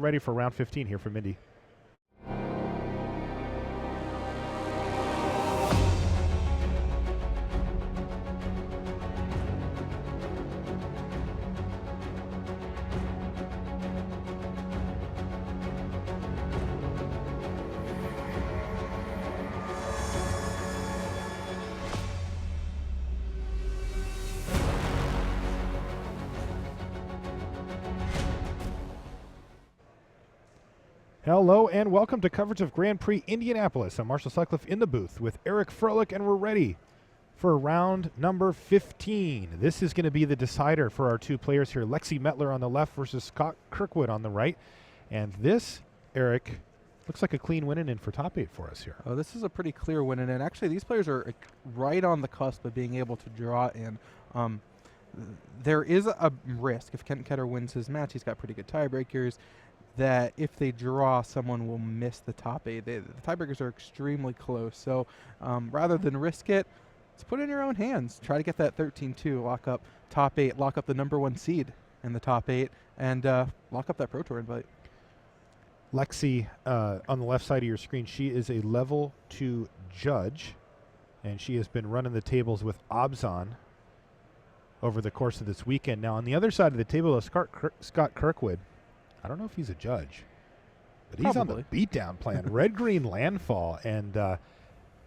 ready for round 15 here from Indy. Hello and welcome to coverage of Grand Prix Indianapolis. I'm Marshall Sutcliffe in the booth with Eric Froelich, and we're ready for round number 15. This is going to be the decider for our two players here, Lexie Mettler on the left versus Scott Kirkwood on the right. And this, Eric, looks like a clean win in for top 8 for us here. Oh, this is a pretty clear win in. Actually, these players are right on the cusp of being able to draw in. There is a risk if Ketter wins his match. He's got pretty good tiebreakers. That if they draw, someone will miss the top 8. The tiebreakers are extremely close. So rather than risk it, let's put it in your own hands. Try to get that 13-2, lock up top 8, lock up the #1 seed in the top 8, and lock up that Pro Tour invite. Lexie, on the left side of your screen, she is a level 2 judge, and she has been running the tables with Obzon over the course of this weekend. Now, on the other side of the table is Scott Kirkwood. I don't know if he's a judge, but he's on the beatdown plan. Red-green landfall, and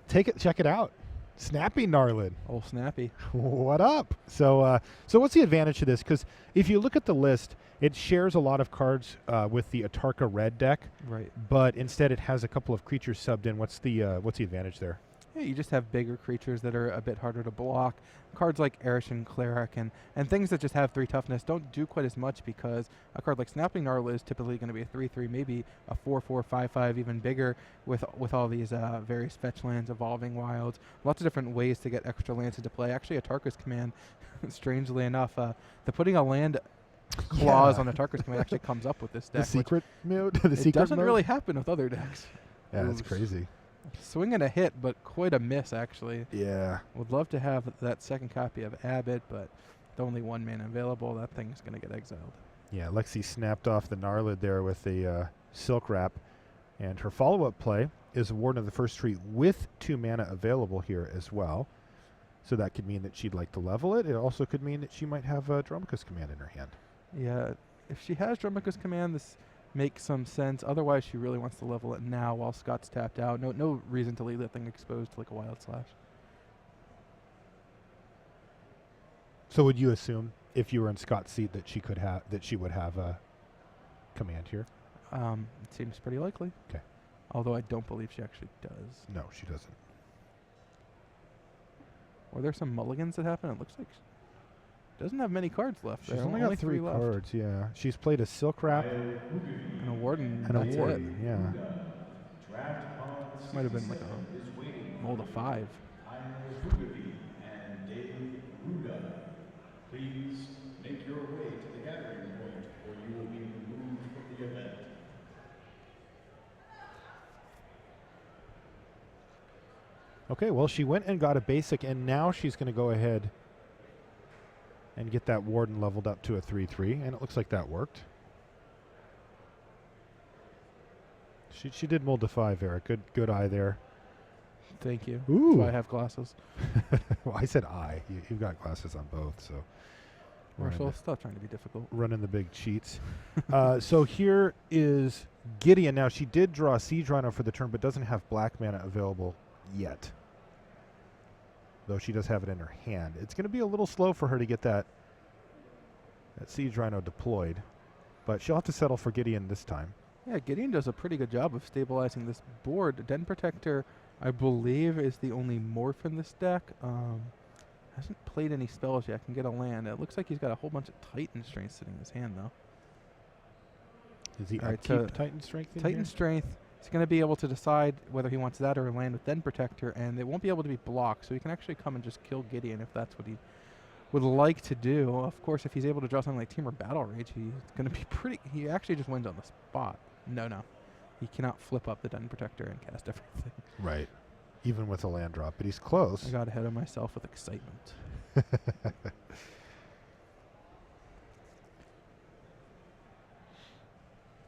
check it out. Snappy Gnarlid. Oh, Snappy. What up? So what's the advantage to this? Because if you look at the list, it shares a lot of cards with the Atarka red deck. Right. But instead it has a couple of creatures subbed in. What's the advantage there? Yeah, you just have bigger creatures that are a bit harder to block. Cards like Erishan Cleric and things that just have 3 toughness don't do quite as much because a card like Snapping Gnarlid is typically going to be a 3/3, maybe a 4/4, 5/5, even bigger with all these various fetch lands, evolving wilds, lots of different ways to get extra lands into play. Actually, Atarka's Command, strangely enough, the putting a land clause on Atarka's Command actually comes up with this deck. The secret mode? It doesn't really happen with other decks. Yeah, that's crazy. Swinging a hit, but quite a miss, actually. Yeah. Would love to have that second copy of Abbott, but with only 1 mana available, that thing's going to get exiled. Yeah, Lexie snapped off the Gnarlid there with a Silk Wrap, and her follow-up play is a Warden of the First Tree with 2 mana available here as well. So that could mean that she'd like to level it. It also could mean that she might have Dromoka's Command in her hand. Yeah, if she has Dromoka's Command, this makes some sense. Otherwise, she really wants to level it now while Scott's tapped out. No reason to leave that thing exposed to like a Wild Slash. So would you assume if you were in Scott's seat that she would have a command here? It seems pretty likely. Okay. Although I don't believe she actually does. No, she doesn't. Were there some mulligans that happened? It looks like she doesn't have many cards left. She's only got 3 cards, yeah. She's played a Silk Wrap and a Warden. And a Warden, yeah. Might have been like a mold of 5. Please make your way to the gathering point, or you will be removed from the event. Okay, well, she went and got a basic, and now she's going to go ahead and get that Warden leveled up to a 3/3, and it looks like that worked. She did mold to 5, Eric. Good eye there. Thank you. Ooh. That's why I have glasses. Well, I said eye. You've got glasses on both, so. Marshall, stop trying to be difficult. Running the big cheats. So here is Gideon. Now, she did draw Siege Rhino for the turn, but doesn't have black mana available yet. Though she does have it in her hand. It's going to be a little slow for her to get that Siege Rhino deployed, but she'll have to settle for Gideon this time. Yeah, Gideon does a pretty good job of stabilizing this board. Den Protector, I believe, is the only morph in this deck. Hasn't played any spells yet. Can get a land. It looks like he's got a whole bunch of Titan Strength sitting in his hand, though. Does he upkeep Titan Strength in Titan here? Strength. He's going to be able to decide whether he wants that or a land with Den Protector, and it won't be able to be blocked, so he can actually come and just kill Gideon if that's what he would like to do. Of course, if he's able to draw something like Temur Battle Rage, he's going to be pretty... He actually just wins on the spot. No. He cannot flip up the Den Protector and cast everything. Right. Even with a land drop, but he's close. I got ahead of myself with excitement.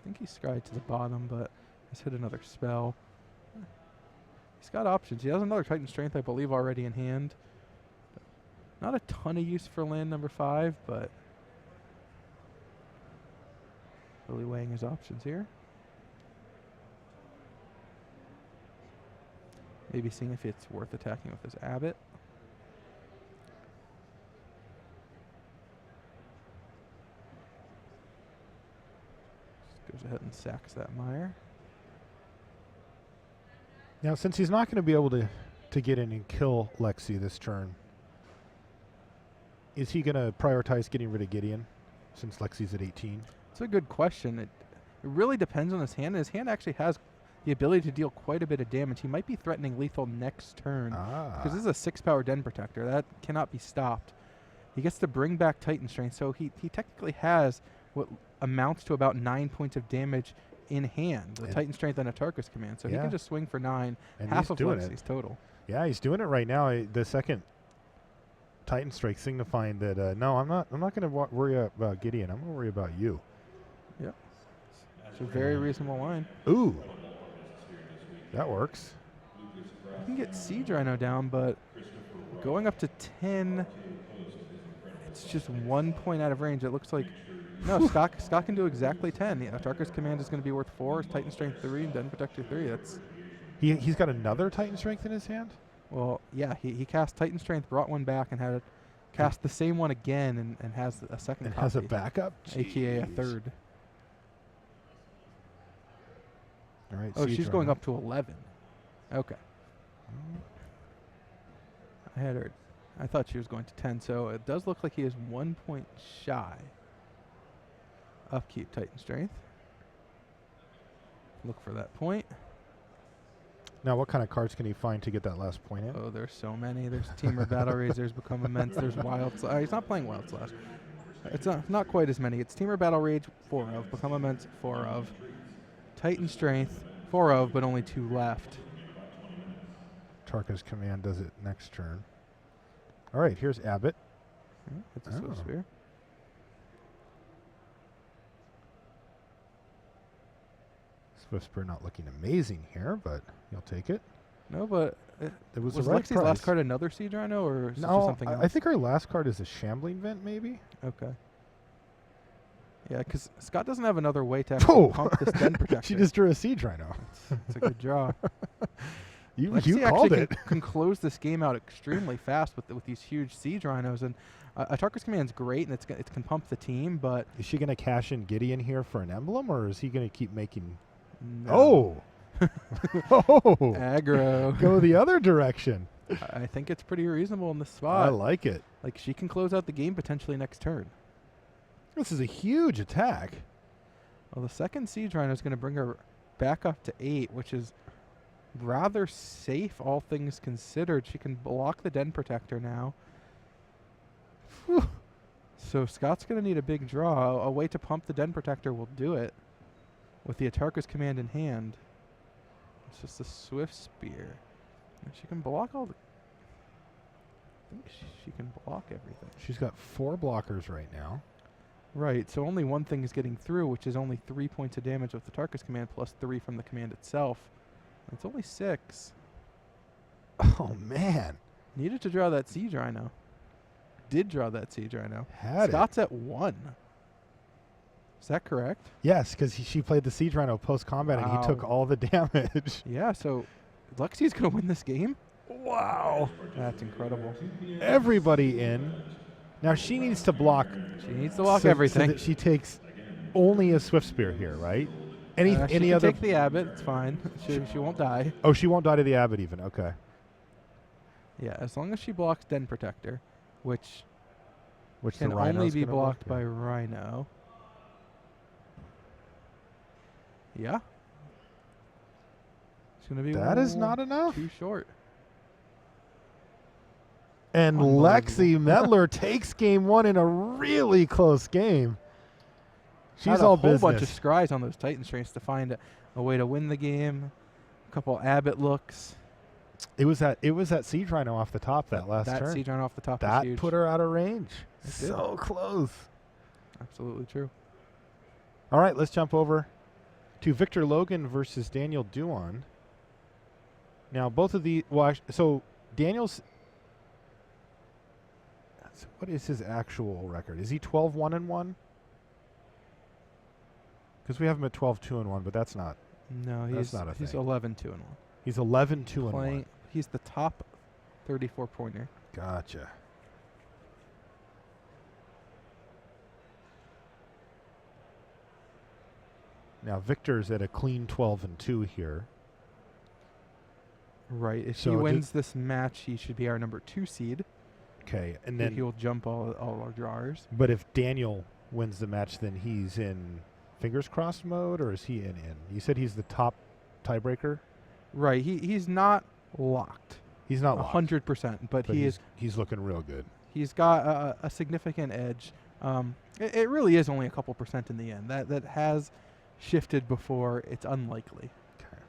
think he's scryed to the bottom, but he's hit another spell. He's got options. He has another Titan Strength, I believe, already in hand. Not a ton of use for land number 5, but really weighing his options here. Maybe seeing if it's worth attacking with his Abbot. Just goes ahead and sacks that mire. Now, since he's not going to be able to get in and kill Lexie this turn, is he going to prioritize getting rid of Gideon since Lexie's at 18? It's a good question. It really depends on his hand. His hand actually has the ability to deal quite a bit of damage. He might be threatening lethal next turn because this is a 6-power Den Protector. That cannot be stopped. He gets to bring back Titan Strength, so he technically has what amounts to about 9 points of damage in hand, the Titan Strength and a Tarkus Command. So he can just swing for 9, and half of Lexie's total. Yeah, he's doing it right now. The second Titan Strike signifying that no, I'm not going to worry about Gideon. I'm going to worry about you. Yep. It's a very reasonable line. Ooh. That works. You can get Siege Rhino down, but going up to 10, it's just 1 point out of range. It looks like no, Scott can do exactly 10. The Tarkus Command is going to be worth 4, Titan Strength 3, and Den Protector 3. That's he's got another Titan Strength in his hand? Well, yeah, he cast Titan Strength, brought one back, and had it cast the same one again, and has a second and copy. Has a backup? AKA a third. All right. Oh, she's going up to 11. Okay. I thought she was going to 10, so it does look like he is 1 point shy. Upkeep Titan Strength. Look for that point. Now, what kind of cards can he find to get that last point in? Oh, there's so many. There's Teamer Battle Rage. There's Become Immense. There's Wild Slash. He's not playing Wild Slash. It's not quite as many. It's Teamer Battle Rage, 4 of. Become Immense, 4 of. Titan Strength, 4 of, but only 2 left. Tarkus Command does it next turn. All right, here's Abbott. It's a Swift Sphere. Swift Sphere not looking amazing here, but you'll take it. No, but it was the right Lexie's price. last card another Siege Rhino, or is no, something else? I think our last card is a Shambling Vent, maybe? Okay. Yeah, because Scott doesn't have another way to actually pump this Den Protector. She just drew a Siege Rhino. It's a good draw. You Lexie called actually it. can close this game out extremely fast with these huge Siege Rhinos, and a Tarkus Command's great, and it can pump the team, but... Is she going to cash in Gideon here for an emblem, or is he going to keep making... No. Oh! Oh! Aggro. Go the other direction. I think it's pretty reasonable in this spot. I like it. Like, she can close out the game potentially next turn. This is a huge attack. Well, the second Siege Rhino is going to bring her back up to 8, which is rather safe, all things considered. She can block the Den Protector now. Whew. So Scott's going to need a big draw. A way to pump the Den Protector will do it with the Tarkus Command in hand. It's just a Swift Spear. And she can block all the... I think she can block everything. She's got 4 blockers right now. Right, so only one thing is getting through, which is only 3 points of damage with the Tarkus Command plus 3 from the command itself. It's only 6. Oh, man. Needed to draw that Siege Rhino. Did draw that Siege Rhino. Scott's at 1. Is that correct? Yes, because she played the Siege Rhino post-combat, and he took all the damage. Yeah, so Lexie's going to win this game? Wow. That's incredible. Everybody in. Now, she needs to block. She needs to block everything. So that she takes only a Swift Spear here, right? Any she other? Can take the Abbot. It's fine. She won't die. Oh, she won't die to the Abbot even. Okay. Yeah, as long as she blocks Den Protector, which can the only be gonna blocked block? by Rhino. Yeah. It's going to be That is not enough. Too short. And Lexie Mettler takes game 1 in a really close game. She's all business. Had a whole bunch of scries on those Titan Strengths to find a way to win the game. A couple Abbott looks. It was that Siege Rhino off the top that last turn. That Siege Rhino off the top that was huge. put her out of range. It So close. Absolutely true. All right, let's jump over to Victor Logan versus Daniel Duan. Now, both of the so Daniel's. What is his actual record? Is he 12-1-1? Because we have him at 12-2-1, but that's not. No, That's not a he's thing. 11-2-1. He's 11-2-1. He's the top 34-pointer. Gotcha. Now Victor's at a clean 12-2 here. Right. If So he wins this match, he should be our number 2 seed. Okay, and then he'll jump all our drawers. But if Daniel wins the match, then he's in fingers crossed mode, or is he in? You said he's the top tiebreaker. Right. He's not locked. He's not locked. 100%, but he is. He's looking real good. He's got a significant edge. It really is only a couple percent in the end. That has shifted before. It's unlikely. Okay.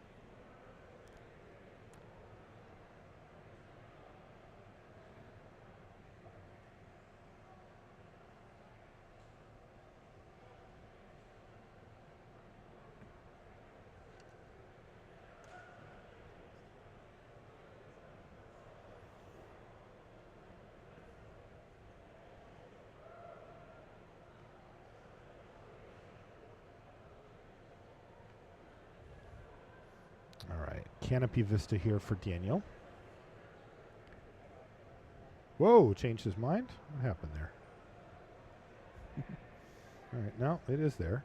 All right, Canopy Vista here for Daniel. Whoa, changed his mind? What happened there? All right, no, it is there.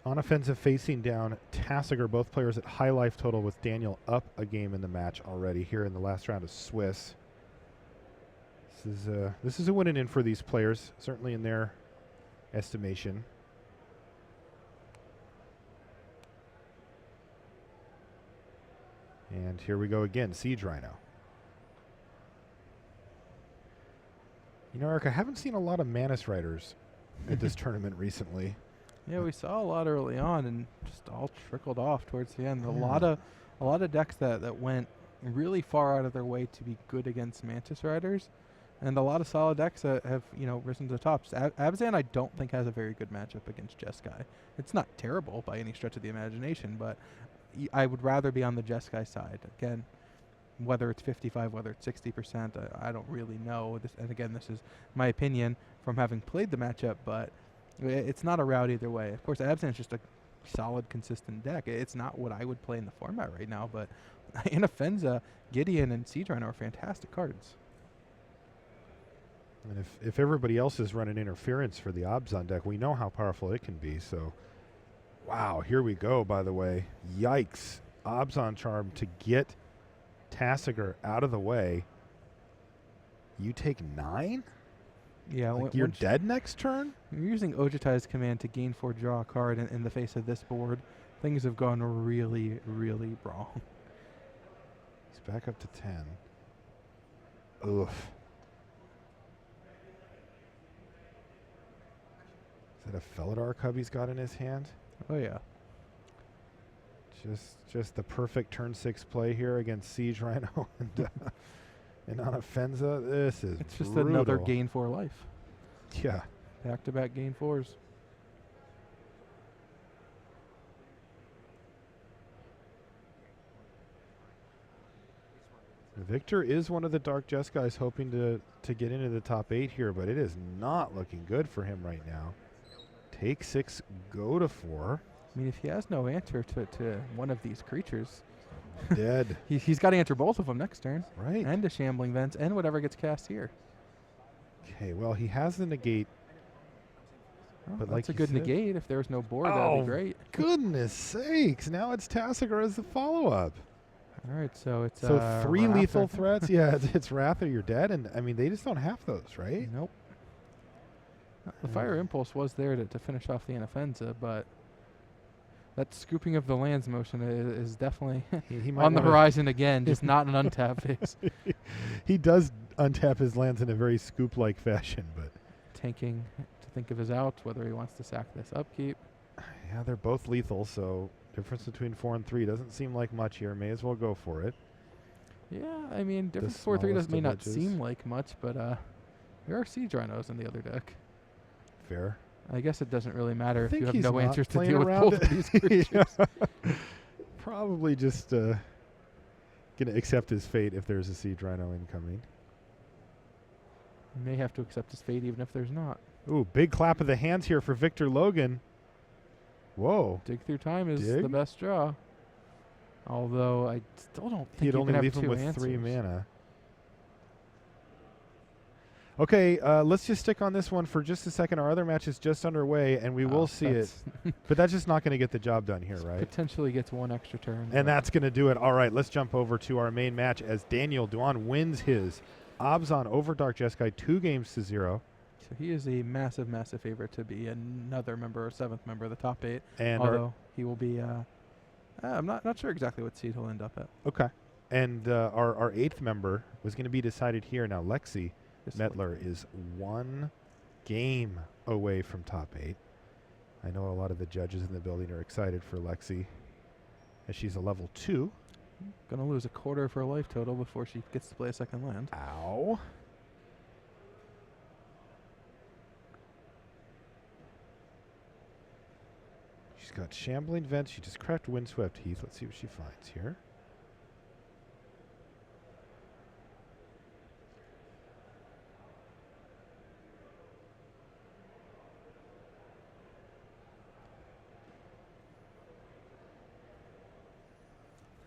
On offensive facing down, Tassiger, both players at high life total with Daniel up a game in the match already here in the last round of Swiss. This is a win and in for these players, certainly in their estimation. And here we go again, Siege Rhino. You know, Eric, I haven't seen a lot of Manus Riders at this tournament recently. Yeah, we saw a lot early on, and just all trickled off towards the end. A lot of decks that went really far out of their way to be good against Mantis Riders, and a lot of solid decks that have risen to the top. Abzan, I don't think has a very good matchup against Jeskai. It's not terrible by any stretch of the imagination, but I would rather be on the Jeskai side. Again, whether it's 55, whether it's 60%, I don't really know. And again, this is my opinion from having played the matchup, but it's not a rout either way. Of course, Abzan is just a solid, consistent deck. It's not what I would play in the format right now, but in Offenza, Gideon and Siege Rhino are fantastic cards. And if everybody else is running interference for the Abzan deck, we know how powerful it can be. So, wow, here we go, by the way. Yikes. Abzan Charm to get Tassiger out of the way. You take 9? Yeah, like you're dead next turn? You're using Ojutai's command to gain 4 draw a card in the face of this board. Things have gone really, really wrong. He's back up to 10. Oof. Is that a Felidar cub he's got in his hand? Oh, yeah. Just the perfect turn 6 play here against Siege Rhino and on Offenza. This is It's just brutal. another gain 4 life. Yeah. Back-to-back gain 4s. Victor is one of the Dark Jess guys hoping to get into the top 8 here, but it is not looking good for him right now. Take 6, go to 4. I mean, if he has no answer to one of these creatures, Dead. he's got to answer both of them next turn. Right. And to Shambling Vents and whatever gets cast here. Okay, well, he has the negate. Well, But that's like a you good said- negate. If there was no board, that would be great. Goodness sakes. Now it's Tassiger as the follow-up. All right, so it's So 3 Wrath lethal right now. threats. Yeah, it's Wrath or you're dead. And, I mean, they just don't have those, right? Nope. The Fire Impulse was there to finish off the Inoffenza, but that scooping of the lands motion is definitely He might on the wanna- horizon again, just not an untap phase. He does untap his lands in a very scoop-like fashion, but Tanking to think of his out, whether he wants to sack this upkeep. yeah, they're both lethal, so difference between 4 and 3 doesn't seem like much here. May as well go for it. Yeah, I mean, difference 4-3 smallest may of not edges. seem like much, but there are Siege Rhinos in the other deck. Fair. I guess it doesn't really matter I if think you have he's no not answers to playing deal with around both of it. these creatures. Yeah. Probably just going to accept his fate if there's a Siege Rhino incoming. He may have to accept his fate even if there's not. Ooh, big clap of the hands here for Victor Logan. Whoa. Dig Through Time is Dig? the best draw. Although I still don't think He'd you only can leave have him two with answers. 3 mana. Okay, let's just stick on this one for just a second. Our other match is just underway, and we will see it. But that's just not going to get the job done here, right? Potentially gets one extra turn. And that's going to do it. All right, let's jump over to our main match as Daniel Duan wins his Obzon over Dark Jeskai 2-0. So he is a massive, massive favorite to be another member, or 7th member of the top 8. And although he will be, I'm not sure exactly what seed he'll end up at. okay. And our 8th member was going to be decided here. Now, Lexie Mettler is 1 game away from top 8. I know a lot of the judges in the building are excited for Lexie as she's a level 2. Gonna lose a quarter of her life total before she gets to play a second land. Ow. She's got Shambling Vents. She just cracked Windswept Heath. Let's see what she finds here.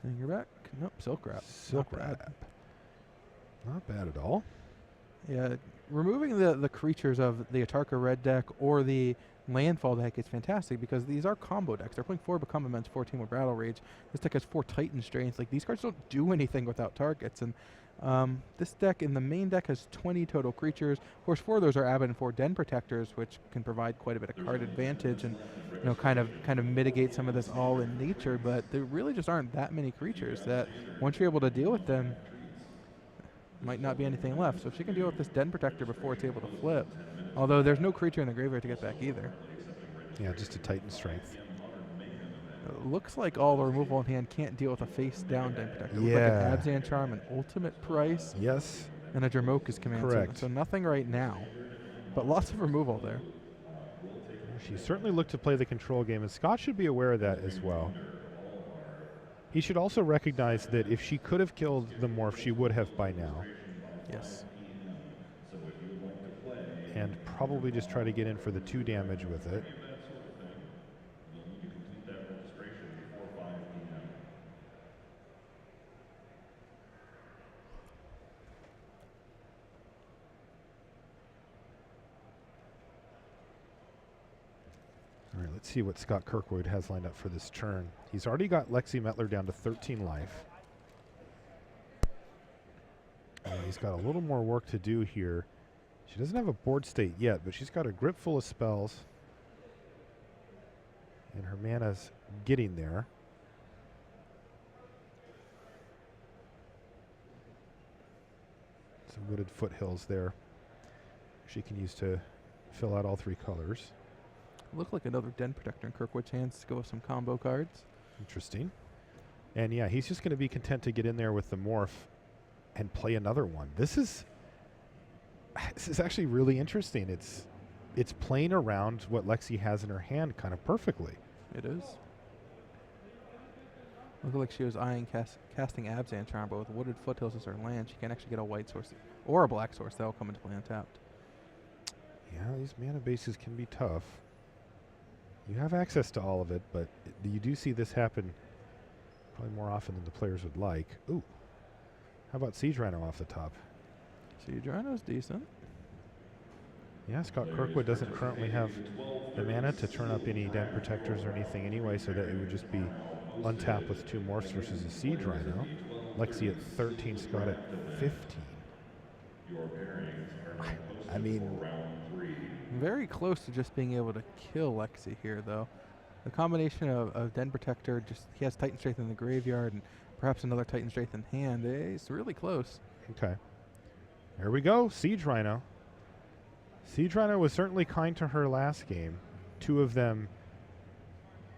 Fingerback? Nope, Silk Wrap. Silk Not bad. Wrap. Not bad at all. Yeah, removing the creatures of the Atarka red deck or the landfall deck is fantastic because these are combo decks. They're playing 4 Become Immense, 14 with Battle Rage. This deck has 4 Titan Strength. Like, these cards don't do anything without targets. And this deck in the main deck has 20 total creatures. Of course, 4 of those are Abbot and 4 Den Protectors, which can provide quite a bit of card advantage and kind of mitigate some of this all in nature. But there really just aren't that many creatures that once you're able to deal with them, might not be anything left. So if she can deal with this Den Protector before it's able to flip, although there's no creature in the graveyard to get back either. Yeah, just a Titan Strength. It looks like all the removal in hand can't deal with a face-down Den Protector. It looks Yeah. like an Abzan Charm, an Ultimate Price, Yes. and a Dromoka's Command. Correct. So nothing right now, but lots of removal there. She certainly looked to play the control game, and Scott should be aware of that as well. He should also recognize that if she could have killed the Morph, she would have by now. Yes. And probably just try to get in for the 2 damage with it. All right, let's see what Scott Kirkwood has lined up for this turn. He's already got Lexie Mettler down to 13 life. And he's got a little more work to do here. She doesn't have a board state yet, but she's got a grip full of spells. And her mana's getting there. Some wooded foothills there she can use to fill out all 3 colors. Look like another Den Protector in Kirkwood's hands to go with some combo cards. Interesting. And yeah, he's just going to be content to get in there with the Morph and play another one. This is actually really interesting. It's playing around what Lexie has in her hand kind of perfectly. It is. Look like she was eyeing casting Abzan Charm, but with Wooded Foothills as her land, she can actually get a white source or a black source that will come into play untapped. Yeah, these mana bases can be tough. You have access to all of it, but you do see this happen probably more often than the players would like. Ooh. How about Siege Rhino off the top? Siege Rhino's decent. Yeah, Scott Kirkwood doesn't currently have the mana to turn up any Den Protectors or anything anyway, so that it would just be untapped with 2 Morphs versus a Siege Rhino. Lexie at 13, Scott at 15. I mean, Very close to just being able to kill Lexie here, though. The combination of Den Protector, he has Titan Strength in the graveyard and perhaps another Titan Strength in hand. It's really close. okay. There we go, Siege Rhino. Siege Rhino was certainly kind to her last game. 2 of them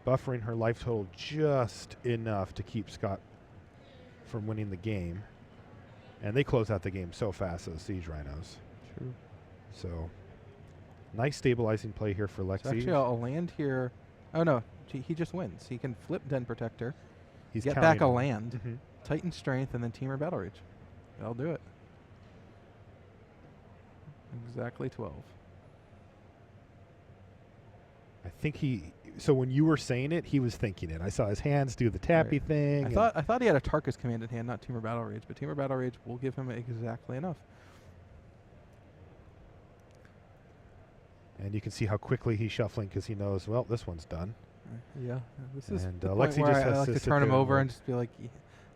buffering her life total just enough to keep Scott from winning the game. And they close out the game so fast, those Siege Rhinos. True. So Nice stabilizing play here for Lexie. So actually, a land here. Oh no, he just wins. He can flip Den Protector, He's get counting back a on- land, Mhm. Titan Strength, and then Teamer Battle Rage. That'll do it. Exactly 12. I think he. So when you were saying it, he was thinking it. I saw his hands do the tappy Right. thing. I thought he had a Tarkus command in hand, not Teamer Battle Rage, but Teamer Battle Rage will give him exactly enough. And you can see how quickly he's shuffling because he knows, well, this one's done. Yeah, this is And, the Lexie point where just I has like to to sit turn him there and over wait. and just be like, "Yeah,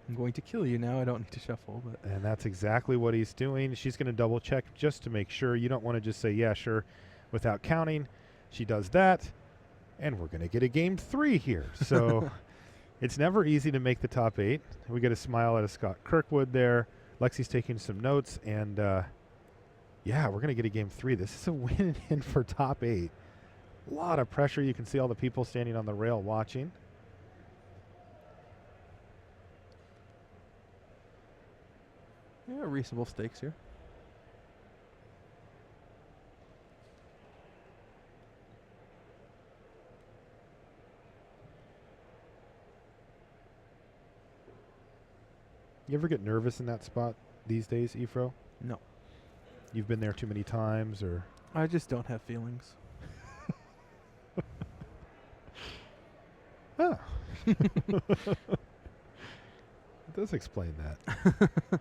I'm going to kill you now. I don't need to shuffle." But And that's exactly what he's doing. She's going to double check just to make sure. You don't want to just say, yeah, sure, without counting. She does that. And we're going to get a game 3 here. So it's never easy to make the top 8. We get a smile out of Scott Kirkwood there. Lexie's taking some notes. And, yeah, we're going to get a game 3. This is a win-in for top 8. A lot of pressure. You can see all the people standing on the rail watching. yeah, reasonable stakes here. You ever get nervous in that spot these days, Efro? No, You've been there too many times, or I just don't have feelings. oh, it does explain that.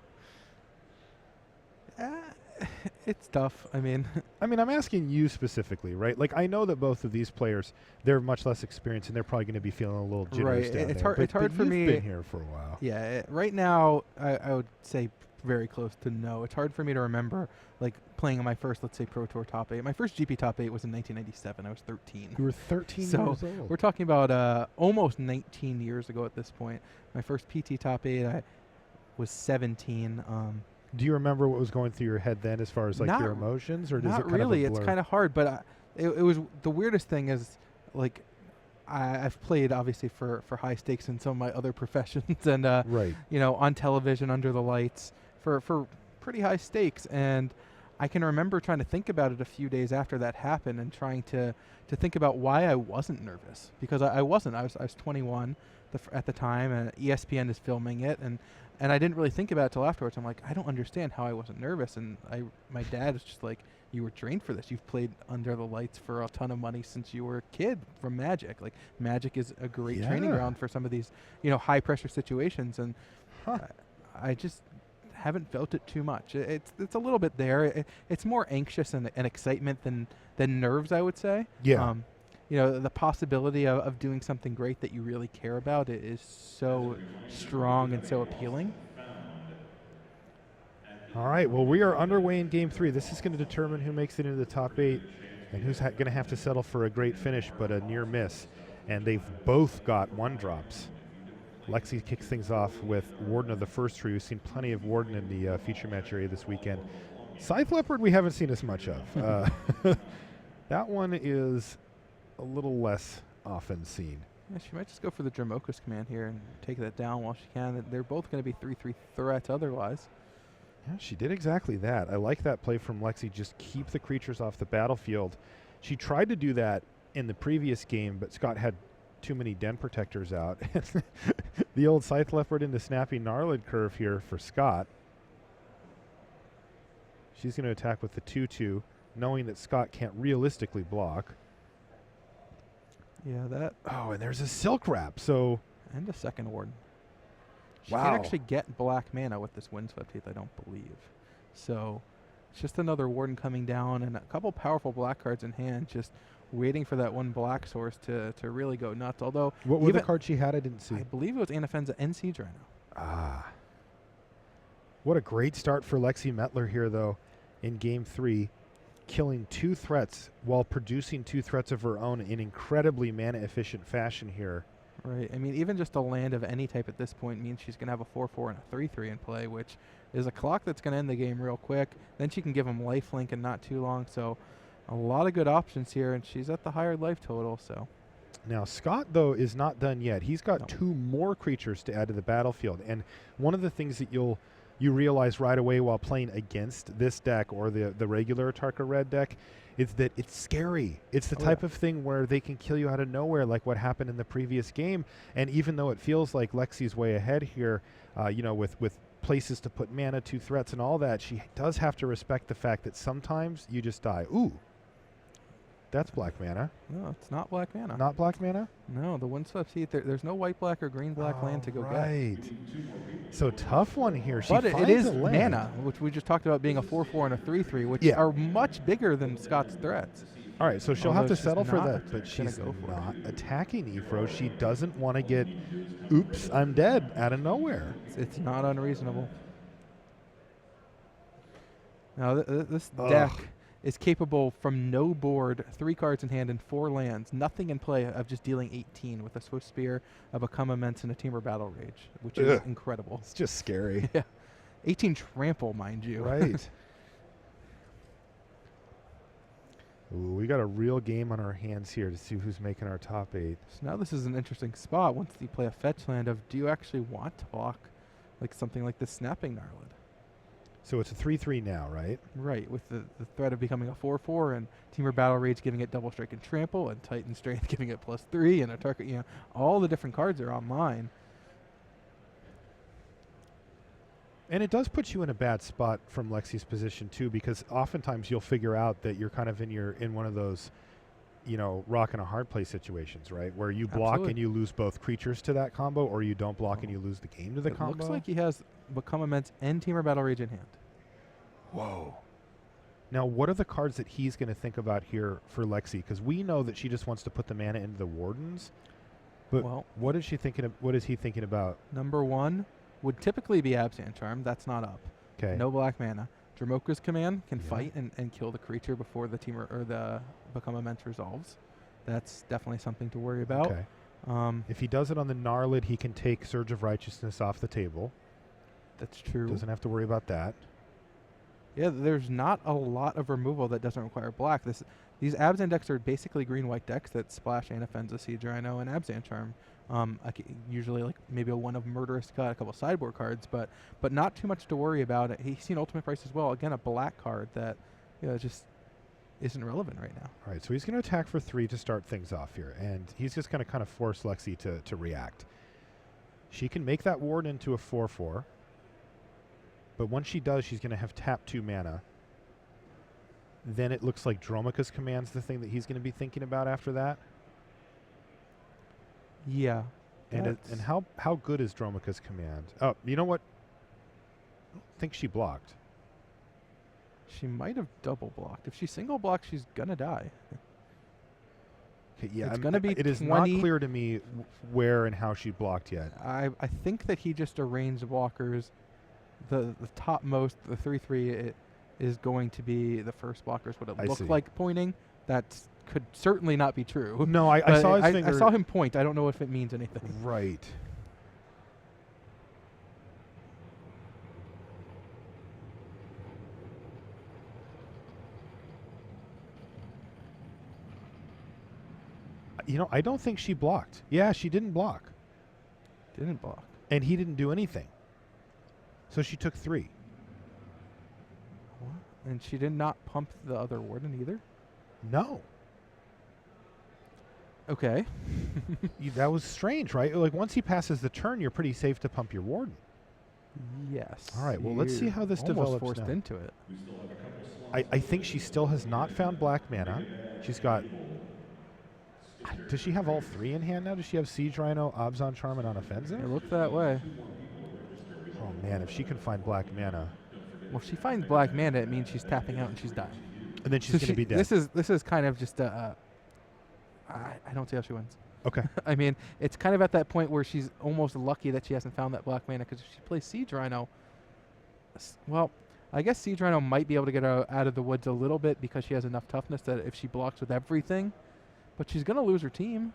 It's tough. I mean, I mean, I'm asking you specifically, right? Like, I know that both of these players, they're much less experienced, and they're probably going to be feeling a little jitters Right, down it's there. hard- it's hard but for you've me- been here for a while. yeah, right now I would say very close to no. It's hard for me to remember like playing on my first, let's say, Pro Tour top 8. My first GP top 8 was in 1997. I was 13. You were 13 So, years old. We're talking about almost 19 years ago at this point. My first PT top 8, I was 17. Do you remember what was going through your head then, as far as like your Not- emotions, or does Not it kind really. of a It's blur? kind of hard, but it was the weirdest thing is like I've played obviously for high stakes in some of my other professions, and right. you know, on television under the lights for pretty high stakes. And I can remember trying to think about it a few days after that happened and trying to think about why I wasn't nervous, because I wasn't. I was 21 at the time, and ESPN is filming it, and I didn't really think about it till afterwards. I'm like, I don't understand how I wasn't nervous. And my dad was just like, you were trained for this. You've played under the lights for a ton of money since you were a kid from Magic. Like, Magic is a great training Yeah. ground for some of these, you know, high pressure situations. And Huh. I just haven't felt it too much. It's a little bit there. It's more anxious and excitement than nerves, I would say. Yeah. You know, the possibility of doing something great that you really care about is so strong and so appealing. All right. Well, we are underway in game 3. This is going to determine who makes it into the top 8 and who's going to have to settle for a great finish but a near miss. And they've both got 1-drops. Lexie kicks things off with Warden of the First Tree. We've seen plenty of Warden in the feature match area this weekend. Scythe Leopard we haven't seen as much of. That one is a little less often seen. Yeah, she might just go for the Dramokus command here and take that down while she can. They're both going to be 3/3 threats otherwise. Yeah, she did exactly that. I like that play from Lexie. Just keep the creatures off the battlefield. She tried to do that in the previous game, but Scott had too many Den Protectors out. The old Scythe Leopard into Snappy Gnarlid curve here for Scott. She's going to attack with the 2/2, knowing that Scott can't realistically block. Yeah, that Oh, and there's a Silk Wrap. So, and a second Warden. She Wow. can actually get black mana with this Windswept Teeth, I don't believe. So it's just another Warden coming down and a couple powerful black cards in hand, just waiting for that one black source to really go nuts. Although what were the even- cards she had? I didn't see. I believe it was Anafenza and Siege Rhino. Ah. What a great start for Lexie Mettler here, though, in game 3, killing 2 threats while producing 2 threats of her own in incredibly mana-efficient fashion here. Right. I mean, even just a land of any type at this point means she's going to have a 4/4 and a 3/3 in play, which is a clock that's going to end the game real quick. Then she can give them lifelink in not too long. So a lot of good options here, and she's at the higher life total. So Now, Scott, though, is not done yet. He's got No. 2 more creatures to add to the battlefield. And one of the things that you'll you realize right away while playing against this deck or the regular Tarka Red deck, is that it's scary. It's the type of thing where they can kill you out of nowhere, like what happened in the previous game. And even though it feels like Lexie's way ahead here, with places to put mana, 2 threats, and all that, she does have to respect the fact that sometimes you just die. Ooh, that's black mana. No, it's not black mana. Not black mana? No, the Windswept Heath, there's no white, black, or green, black land to go get. Right. So tough one here. She But finds it is a land. mana, which we just talked about being a 4/4 and a 3/3, which Yeah. are much bigger than Scott's threats. All right, so she'll Although have to she's settle for not that, but gonna she's go for it. not attacking Ifro. She doesn't want to get, oops, I'm dead, out of nowhere. It's not unreasonable. Now, this Ugh. deck is capable from no board, 3 cards in hand, and 4 lands, nothing in play, of just dealing 18 with a Swift Spear, a Become Immense, and a Temur Battle Rage, which is incredible. It's just scary. Yeah. 18 trample, mind you. Right. Ooh, we got a real game on our hands here to see who's making our top 8. So now this is an interesting spot once you play a fetch land of, do you actually want to block like something like this Snapping Gnarlid? So it's a 3/3 now, right? Right, with the threat of becoming a 4/4 and Temur Battle Rage giving it double strike and trample and Titan Strength giving it +3 and a target, all the different cards are online. And it does put you in a bad spot from Lexie's position too, because oftentimes you'll figure out that you're kind of in one of those, rock and a hard play situations, right? Where you block Absolutely. and you lose both creatures to that combo, or you don't block and you lose the game to the It combo. looks like he has Become Immense and Temur Battle Rage in hand. Whoa. Now, what are the cards that he's going to think about here for Lexie? Because we know that she just wants to put the mana into the Wardens. But Well, what is she thinking of? What is he thinking about? number 1 would typically be Absent Charm. That's not up. Okay. No black mana. Dramoka's Command can Yeah. fight and kill the creature before the Temur or the Become Immense resolves. That's definitely something to worry about. Okay. If he does it on the Gnarlid, he can take Surge of Righteousness off the table. That's true. Doesn't have to worry about that. Yeah, there's not a lot of removal that doesn't require black. These Abzan decks are basically green-white decks that splash Anafenza, Siege Rhino, and Abzan Charm. Usually like maybe a one of Murderous Cut, a couple sideboard cards, but not too much to worry about. He's seen Ultimate Price as well. Again, a black card that just isn't relevant right now. All right, so he's going to attack for 3 to start things off here, and he's just going to kind of force Lexie to react. She can make that ward into a 4/4, but once she does, she's going to have tapped 2 mana. Then it looks like Dromoka's Command's the thing that he's going to be thinking about after that. Yeah. And how good is Dromoka's Command? Oh, you know what? I don't think she blocked. She might have double blocked. If she single blocked, she's gonna die. Okay, yeah, It's gonna be it is 20 not clear to me where and how she blocked yet. I think that he just arranged blockers. The topmost, the 3/3, it is going to be the first blockers. What it I looked see. like pointing. That could certainly not be true. No, I But saw his finger. I saw him point. I don't know if it means anything. Right. I don't think she blocked. Yeah, she didn't block. Didn't block. And he didn't do anything. So she took 3. What? And she did not pump the other warden either? No. Okay. That was strange, right? Like, once he passes the turn, you're pretty safe to pump your warden. Yes. All right, well, let's see how this almost develops forced now. into it. I think she still has not found black mana. She's got... Does she have all 3 in hand now? Does she have Siege Rhino, Abzan Charm, and Anafenza? It looked that way. Oh, man, if she can find black mana. Well, if she finds black mana, it means she's tapping out and she's dying. And then she's So going to be dead. This is kind of just a... I don't see how she wins. Okay. I mean, it's kind of at that point where she's almost lucky that she hasn't found that black mana, because if she plays Siege Rhino, well, I guess Siege Rhino might be able to get her out of the woods a little bit because she has enough toughness that if she blocks with everything, but she's going to lose her team.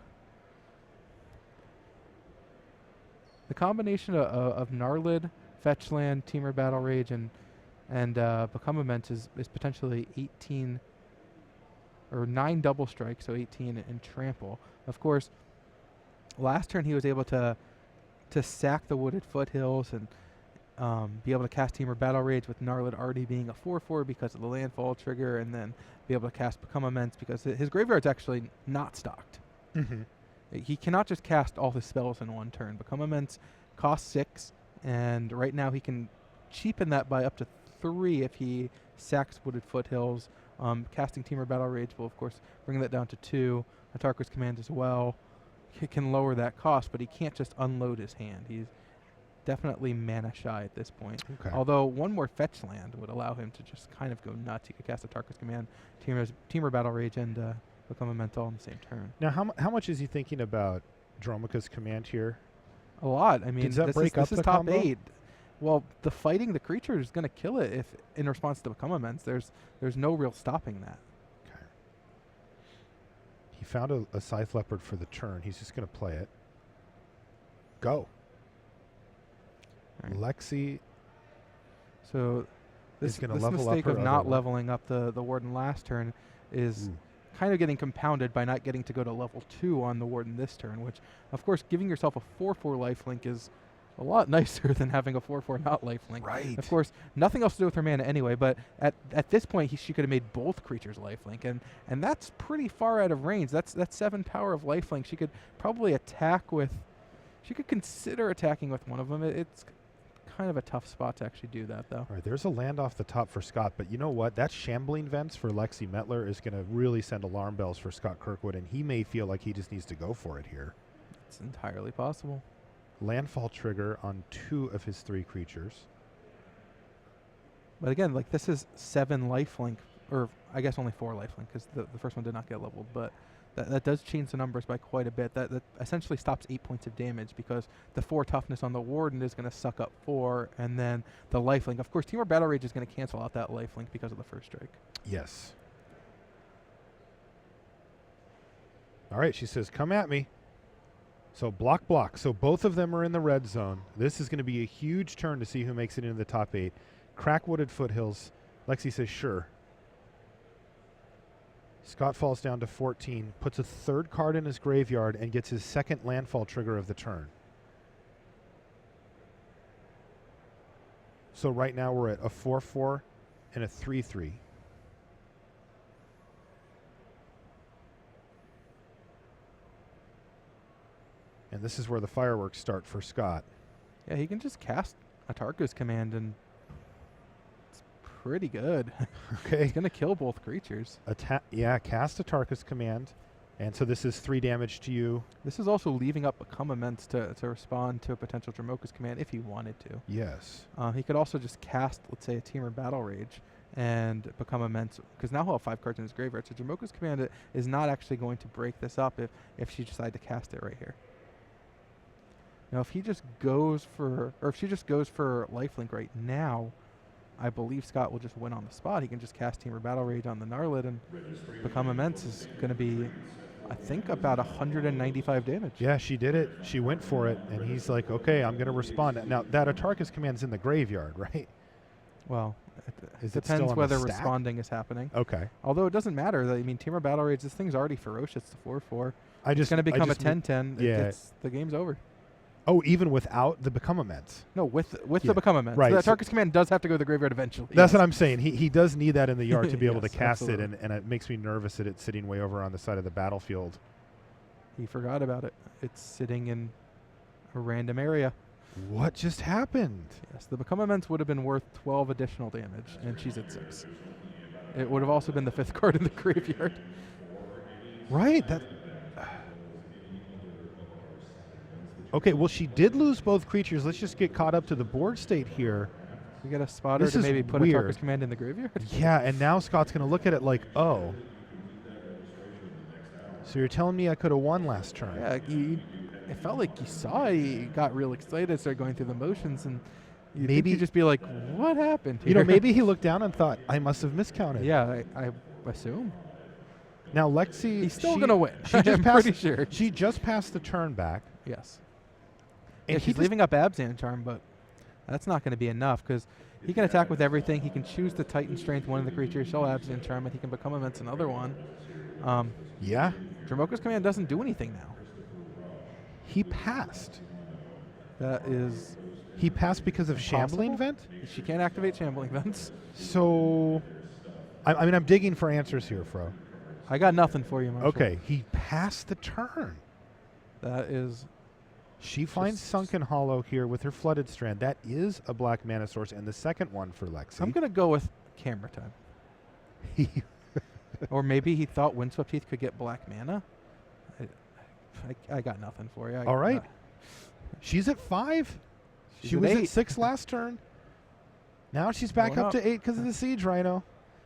The combination of Gnarlid, Fetchland, Temur Battle Rage, and Become Immense is potentially 18 or 9 double strike, so 18 in trample. Of course, last turn he was able to sack the Wooded Foothills, and be able to cast Team or Battle Rage with Gnarlid already being a 4/4 because of the landfall trigger, and then be able to cast Become Immense because his graveyard's actually not stocked. Mm-hmm. He cannot just cast all his spells in one turn. Become Immense costs 6, and right now he can cheapen that by up to 3 if he sacks Wooded Foothills. Casting Team or Battle Rage will, of course, bring that down to 2. Atarka's Command as well. He can lower that cost, but he can't just unload his hand. He's definitely mana shy at this point. Okay. Although one more fetch land would allow him to just kind of go nuts. He could cast Atarka's Command, Team or Battle Rage, and Become Immense all on the same turn. Now, how much is he thinking about Dromoka's Command here? A lot. I mean, Does that this break is, up this the is top combo? 8. Well, the fighting the creature is going to kill it if, in response to Become Immense, there's no real stopping that. Okay. He found a Scythe Leopard for the turn. He's just going to play it. Go. Right. Lexie So is this gonna this level up mistake her of other not one. leveling up the Warden last turn is Ooh. kind of getting compounded by not getting to go to level 2 on the Warden this turn, which, of course, giving yourself a 4/4 lifelink is a lot nicer than having a 4/4 not lifelink. Right. Of course, nothing else to do with her mana anyway, but at this point, she could have made both creatures lifelink, and that's pretty far out of range. That's 7 power of lifelink. She could probably attack with... She could consider attacking with one of them. It's kind of a tough spot to actually do that, though. All right, there's a land off the top for Scott, but you know what? That Shambling Vents for Lexie Mettler is going to really send alarm bells for Scott Kirkwood, and he may feel like he just needs to go for it here. It's entirely possible. Landfall trigger on 2 of his 3 creatures. But again, like, this is 7 lifelink, or I guess only 4 lifelink, because the first one did not get leveled, but that does change the numbers by quite a bit. That essentially stops 8 points of damage because the 4 toughness on the Warden is going to suck up 4, and then the lifelink. Of course, Team or Battle Rage is going to cancel out that lifelink because of the first strike. Yes. All right, she says, come at me. So block, block. So both of them are in the red zone. This is going to be a huge turn to see who makes it into the top 8. Crack Wooded Foothills. Lexie says, sure. Scott falls down to 14, puts a 3rd card in his graveyard, and gets his 2nd landfall trigger of the turn. So right now we're at a 4/4 and a 3/3. And this is where the fireworks start for Scott. Yeah, he can just cast Atarka's Command, and it's pretty good. Okay. He's going to kill both creatures. Cast Atarka's Command. And so this is 3 damage to you. This is also leaving up Become Immense to respond to a potential Dromoka's Command if he wanted to. Yes. He could also just cast, let's say, a Team or Battle Rage and Become Immense, because now he'll have 5 cards in his graveyard. So Dromoka's Command is not actually going to break this up if she decided to cast it right here. Now, if he just goes for, or if she just goes for lifelink right now, I believe Scott will just win on the spot. He can just cast Team or Battle Rage on the Gnarlid, and Become Immense is going to be, I think, about 195 damage. Yeah, she did it. She went for it, and he's like, okay, I'm going to respond. Now, that Atarka's Command is in the graveyard, right? Well, Is it it still depends on the whether stack? responding is happening. Okay. Although it doesn't matter. I mean, Team or Battle Rage, this thing's already ferocious. It's a 4/4. It's going to become a 10/10. Yeah. The game's over. Oh, even without the Become Immense. No, with Yeah, the Become Immense. right, The so- Atarka's Command does have to go to the graveyard eventually. That's yes. what I'm saying. He does need that in the yard to be able to Yes, cast it, absolutely. and it makes me nervous that it's sitting way over on the side of the battlefield. He forgot about it. It's sitting in a random area. What just happened? Yes, the Become Immense would have been worth 12 additional damage, and she's at 6. It would have also been the 5th card in the graveyard. Right. Okay, well, she did lose both creatures. Let's just get caught up to the board state here. We get a spotter This to is maybe put weird. Atarka's Command in the graveyard. Yeah, and now Scott's going to look at it like, oh. So you're telling me I could have won last turn? Yeah, it felt like he saw it. He got real excited, started going through the motions, and Maybe- you'd just be like, what happened here? You know, maybe he looked down and thought, I must have miscounted. Yeah, I assume. Now, Lexie... He's still going to win. She just I'm passed, pretty sure. She just passed the turn back. Yes. And Yeah, he she's just- leaving up Abzan Charm, but that's not going to be enough, because he can attack with everything. He can choose to Titan Strength one of the creatures, show Abzan Charm, and he can Become Immense another one. Yeah. Dromoka's Command doesn't do anything now. He passed. That is He passed because of Shambling Vent? She can't activate Shambling Vents. So, I mean, I'm digging for answers here, Fro. I got nothing for you, Marshall. Okay, he passed the turn. That is... She finds Sunken Hollow here with her Flooded Strand. That is a black mana source, and the second one for Lexie. I'm going to go with camera time. Or maybe he thought Windswept Heath could get black mana. I got nothing for you. All right. She's at 5. She was at 6 last turn. Now she's back up to 8 because of the Siege Rhino.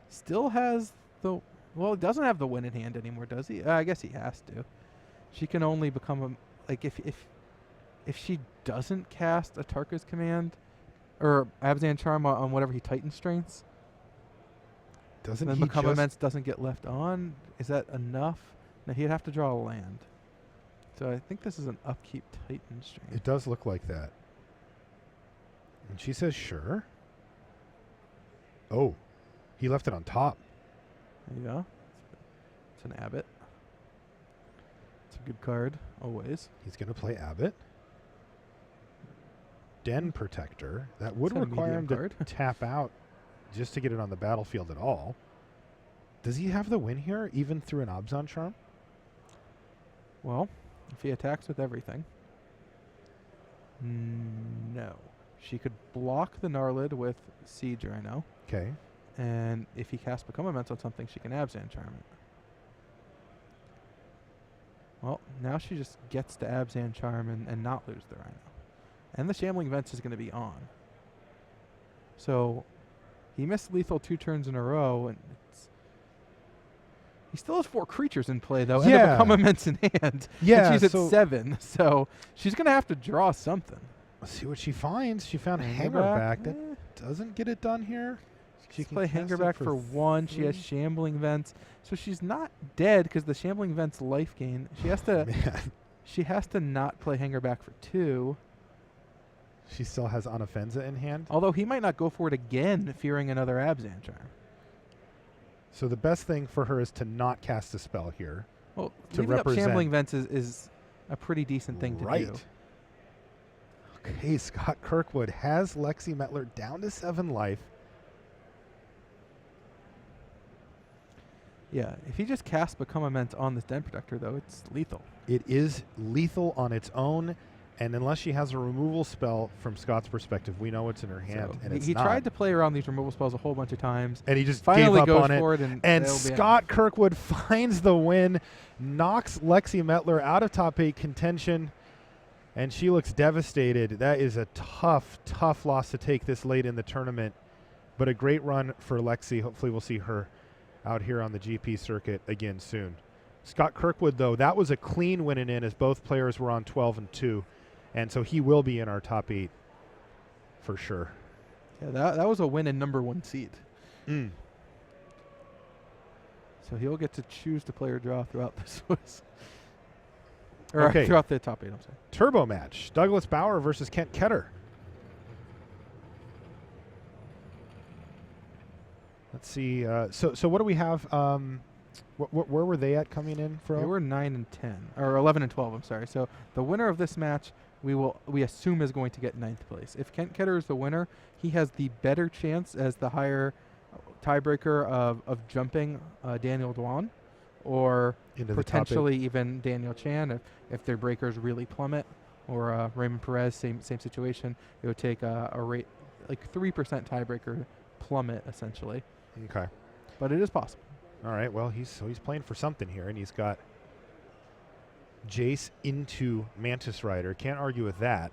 Still has the... Well, doesn't have the win in hand anymore, does he? I guess he has to. She can only become a... Like, if she doesn't cast a Tarka's Command or Abzan Charm on whatever he Titan Strengths, doesn't then he Become Immense doesn't get left on. Is that enough? No, he'd have to draw a land. So I think this is an upkeep Titan Strength. It does look like that. And she says, sure. Oh, he left it on top. There you go. It's an Abbot. It's a good card, always. He's going to play Abbot. Den Protector. That would It's a require him medium to card. tap out just to get it on the battlefield at all. Does he have the win here, even through an Abzan Charm? Well, if he attacks with everything. No. She could block the Gnarlid with Siege Rhino. Okay. And if he casts Become Immense on something, she can Abzan Charm it. Well, now she just gets to Abzan Charm and not lose the Rhino. And the Shambling Vents is going to be on. So he missed lethal 2 turns in a row, and he still has 4 creatures in play, though, and a Become Immense in hand. Yeah, and she's at 7, so she's going to have to draw something. Let's see what she finds. She found Hangerback. That doesn't get it done here. She can play Hangerback for 1. 3. She has Shambling Vents, so she's not dead because the Shambling Vents life gain. She has to. She has to not play Hangerback for 2. She still has Anafenza in hand. Although he might not go for it again, fearing another Abzan Charm. So the best thing for her is to not cast a spell here. Well, to leaving up represent. Shambling Vents is a pretty decent thing to do. Okay, Scott Kirkwood has Lexie Mettler down to 7 life. Yeah, if he just casts Become Immense on this Den Protector, though, it's lethal. It is lethal on its own, and unless she has a removal spell, from Scott's perspective, we know it's in her hand, and it's he not. tried to play around these removal spells a whole bunch of times. And he just finally gave up goes on for it. it And Scott Kirkwood finds the win, knocks Lexie Mettler out of top 8 contention, and she looks devastated. That is a tough, tough loss to take this late in the tournament, but a great run for Lexie. Hopefully we'll see her out here on the GP circuit again soon. Scott Kirkwood, though, that was a clean win and in as both players were on 12-2, and so he will be in our top 8 for sure. Yeah, that was a win in #1 seed. So he'll get to choose the player draw throughout the Swiss. Or throughout the top 8, I'm sorry. Turbo match. Douglas Bauer versus Kent Ketter. Let's see. So what do we have? Where were they at coming in from? They were 9 and 10, or 11 and 12. I'm sorry. So the winner of this match, we assume is going to get 9th place. If Kent Ketter is the winner, he has the better chance as the higher tiebreaker of jumping Daniel Duan, or into potentially even Daniel Chan if their breakers really plummet, or Raymond Perez, same situation. It would take a rate like 3% tiebreaker plummet essentially. Okay. But it is possible. All right. Well, he's playing for something here, and he's got Jace into Mantis Rider. Can't argue with that.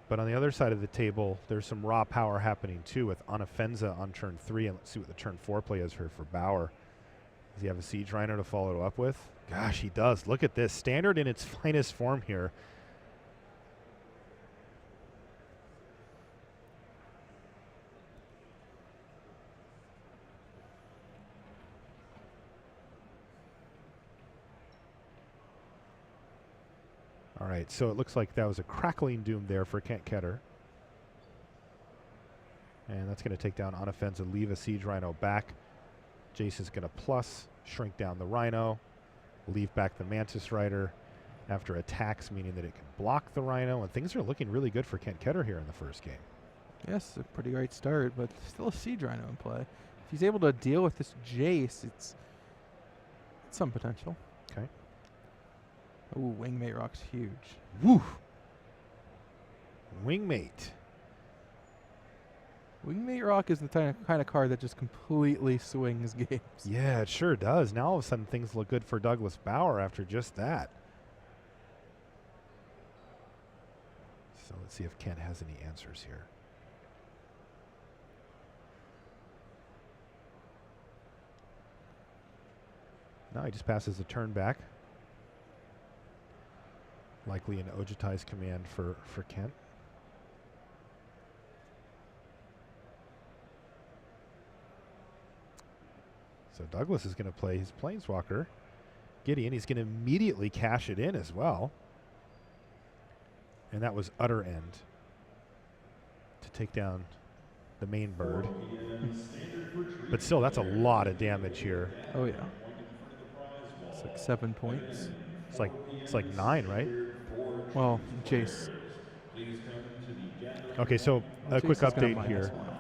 But on the other side of the table, there's some raw power happening too with Anafenza on turn 3, and let's see what the turn 4 play is for Bauer. Does he have a Siege Rhino to follow up with? Gosh, he does. Look at this. Standard in its finest form here. All right, so it looks like that was a Crackling Doom there for Kent Ketter. And that's going to take down Anafenza, leave a Siege Rhino back. Jason's going to plus, shrink down the Rhino, leave back the Mantis Rider. after attacks, meaning that it can block the Rhino, and things are looking really good for Kent Ketter here in the first game. Yes, a pretty great start, but still a Siege Rhino in play. If he's able to deal with this Jace, it's some potential. Okay. Ooh, Wingmate Rock's huge. Woo! Wingmate. Wingmate Rock is the kind of card that just completely swings games. Yeah, it sure does. Now all of a sudden things look good for Douglas Bauer after just that. So let's see if Kent has any answers here. No, he just passes a turn back. Likely an Ojutai's command for Kent. So Douglas is going to play his Planeswalker. Gideon, he's going to immediately cash it in as well. And that was Utter End to take down the main bird. But still, that's a lot of damage here. Oh, yeah. It's like 7 points. It's like 9, right? Well, Jace. Okay, so a quick Jace is gonna update here. -1.